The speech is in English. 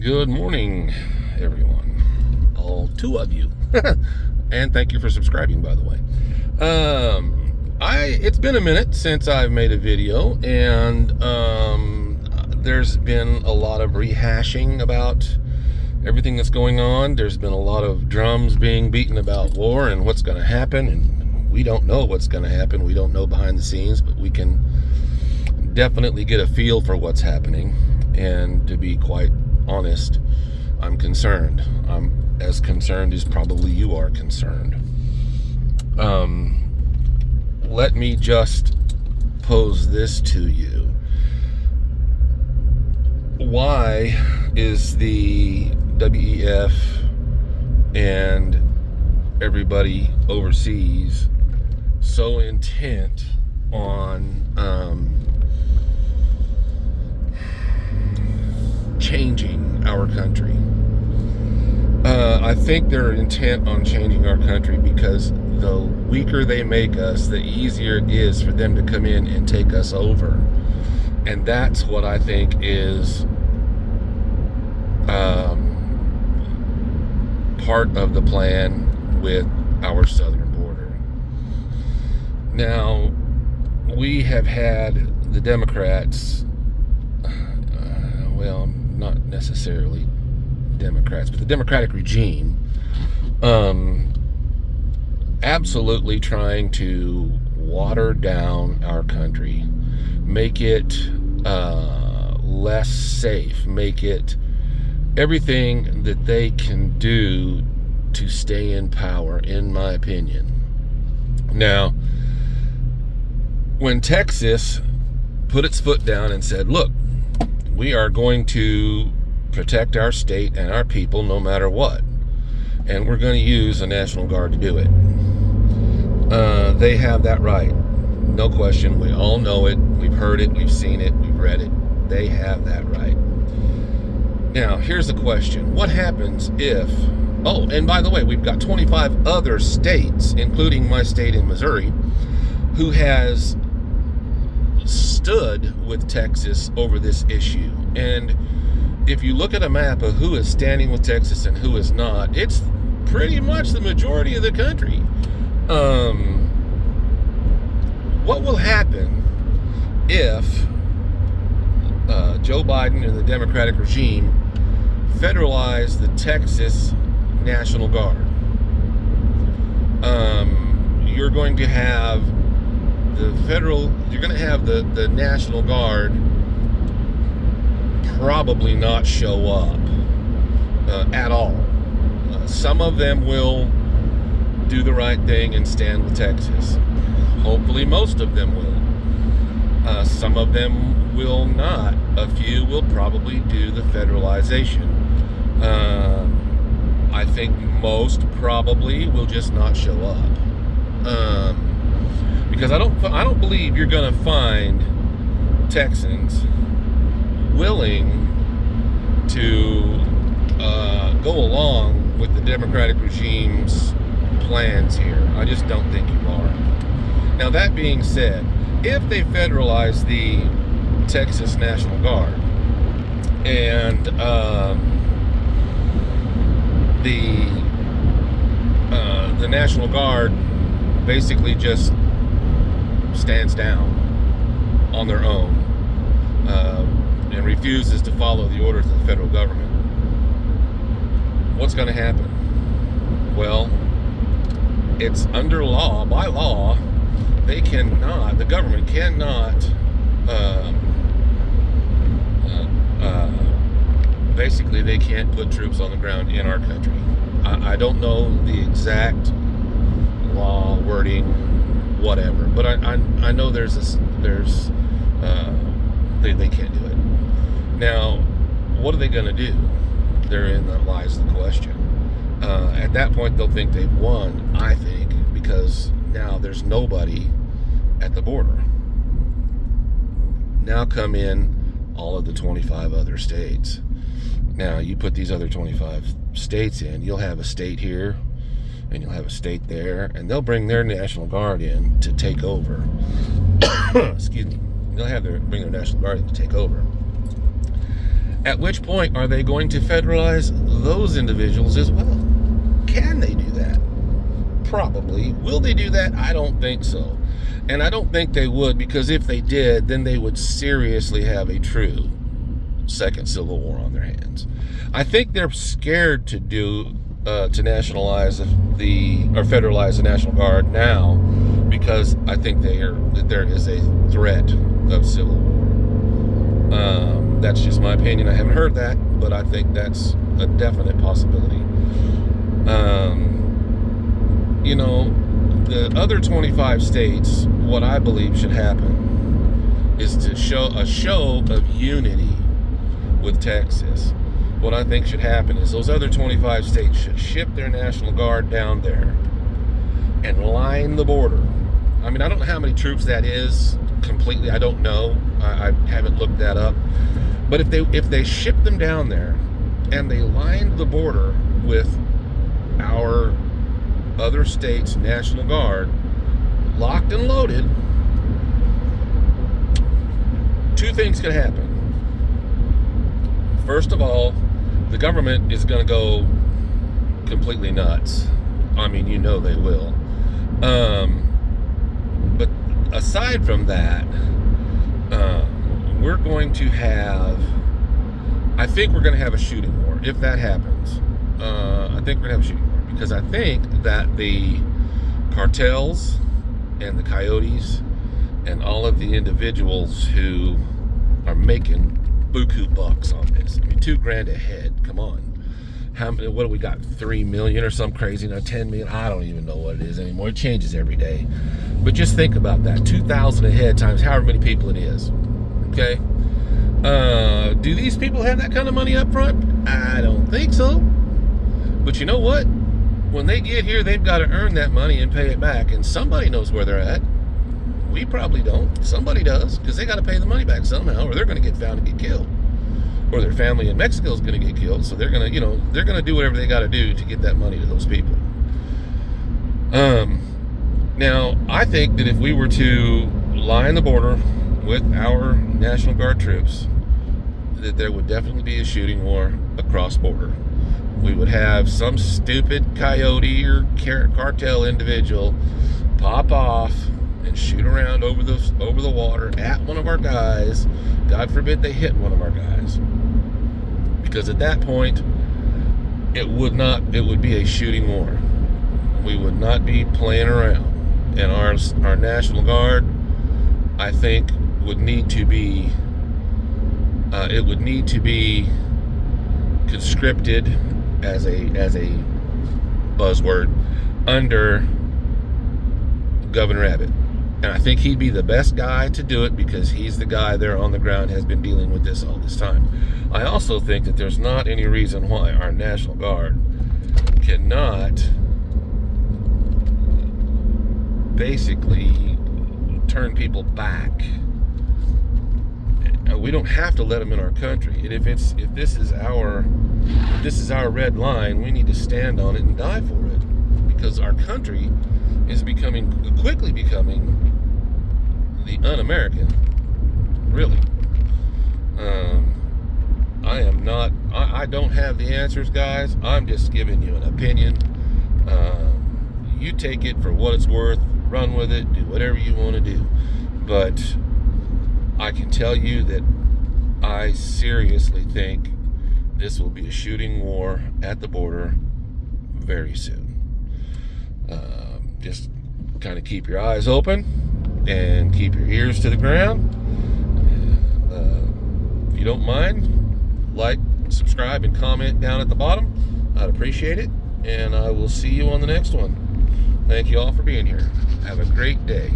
Good morning, everyone. All two of you. And thank you for subscribing, by the way. It's been a minute since I've made a video, and there's been a lot of rehashing about everything that's going on. There's been a lot of drums being beaten about war and what's going to happen, and we don't know what's going to happen. We don't know behind the scenes, but we can definitely get a feel for what's happening. And to be quite honest, I'm concerned. I'm as concerned as probably you are concerned. Let me just pose this to you. Why is the WEF and everybody overseas so intent on changing our country? I think they're intent on changing our country because the weaker they make us, the easier it is for them to come in and take us over. And that's what I think is part of the plan with our southern border. Now, we have had the Democrats, well, not necessarily Democrats, but the Democratic regime, absolutely trying to water down our country, make it less safe, make it everything that they can do to stay in power, in my opinion. Now, when Texas put its foot down and said, look, we are going to protect our state and our people no matter what, and we're going to use the National Guard to do it. They have that right, no question. We all know it, we've heard it, we've seen it, we've read it. They have that right. Now, here's the question. What happens if, oh, and by the way, we've got 25 other states, including my state in Missouri, who has stood with Texas over this issue. And if you look at a map of who is standing with Texas and who is not, it's pretty much the majority of the country. What will happen if Joe Biden and the Democratic regime federalize the Texas National Guard? You're going to have the National Guard probably not show up at all. Some of them will do the right thing and stand with Texas. Hopefully most of them will. Some of them will not. A few will probably do the federalization. I think most probably will just not show up. Because I don't believe you're going to find Texans willing to go along with the Democratic regime's plans here. I just don't think you are. Now, that being said, if they federalize the Texas National Guard and the National Guard basically just stands down on their own and refuses to follow the orders of the federal government, what's going to happen? Well, it's under law, by law, the government cannot basically they can't put troops on the ground in our country. I don't know the exact law wording, whatever, but I know they can't do it. Now, what are they going to do? Therein lies the question. At that point, they'll think they've won, I think, because now there's nobody at the border. Now come in all of the 25 other states. Now, you put these other 25 states in, you'll have a state here, and you'll have a state there, and they'll bring their National Guard in to take over. Excuse me. They'll bring their National Guard in to take over. At which point, are they going to federalize those individuals as well? Can they do that? Probably. Will they do that? I don't think so. And I don't think they would, because if they did, then they would seriously have a true second civil war on their hands. I think they're scared to nationalize or federalize the National Guard now, because I think that there is a threat of civil war. That's just my opinion. I haven't heard that, but I think that's a definite possibility. The other 25 states, what I believe should happen is to show a show of unity with Texas. What I think should happen is those other 25 states should ship their National Guard down there and line the border. I mean, I don't know how many troops that is completely. I don't know. I haven't looked that up. But if they ship them down there and they lined the border with our other states' National Guard, locked and loaded, two things could happen. First of all, the government is going to go completely nuts. I mean, they will. But aside from that, we're going to have, I think we're going to have a shooting war if that happens. I think we're going to have a shooting war, because I think that the cartels and the coyotes and all of the individuals who are making buku bucks on this, I mean, $2,000 a head, come on. What do we got, 3 million or some crazy, 10 million? I don't even know what it is anymore. It changes every day. But just think about that, 2,000 a head times however many people it is. Okay? Do these people have that kind of money up front? I don't think so. But you know what? When they get here, they've got to earn that money and pay it back. And somebody knows where they're at. We probably don't. Somebody does, because they got to pay the money back somehow, or they're going to get found and get killed. Or their family in Mexico is going to get killed. So they're going to, they're going to do whatever they got to do to get that money to those people. Now, I think that if we were to line the border with our National Guard troops, that there would definitely be a shooting war across border. We would have some stupid coyote or cartel individual pop off and shoot around over the water at one of our guys. God forbid they hit one of our guys. Because at that point, it would be a shooting war. We would not be playing around. And our National Guard, I think, would need to be conscripted as a buzzword under Governor Abbott. And I think he'd be the best guy to do it, because he's the guy there on the ground, has been dealing with this all this time. I also think that there's not any reason why our National Guard cannot basically turn people back. We don't have to let them in our country. And if this is our red line, we need to stand on it and die for it, because our country is quickly becoming the un-American. Really. I don't have the answers, guys. I'm just giving you an opinion. You take it for what it's worth, run with it, do whatever you want to do. But I can tell you that I seriously think this will be a shooting war at the border very soon. Just kind of keep your eyes open and keep your ears to the ground. If you don't mind, like, subscribe, and comment down at the bottom. I'd appreciate it. And I will see you on the next one. Thank you all for being here. Have a great day.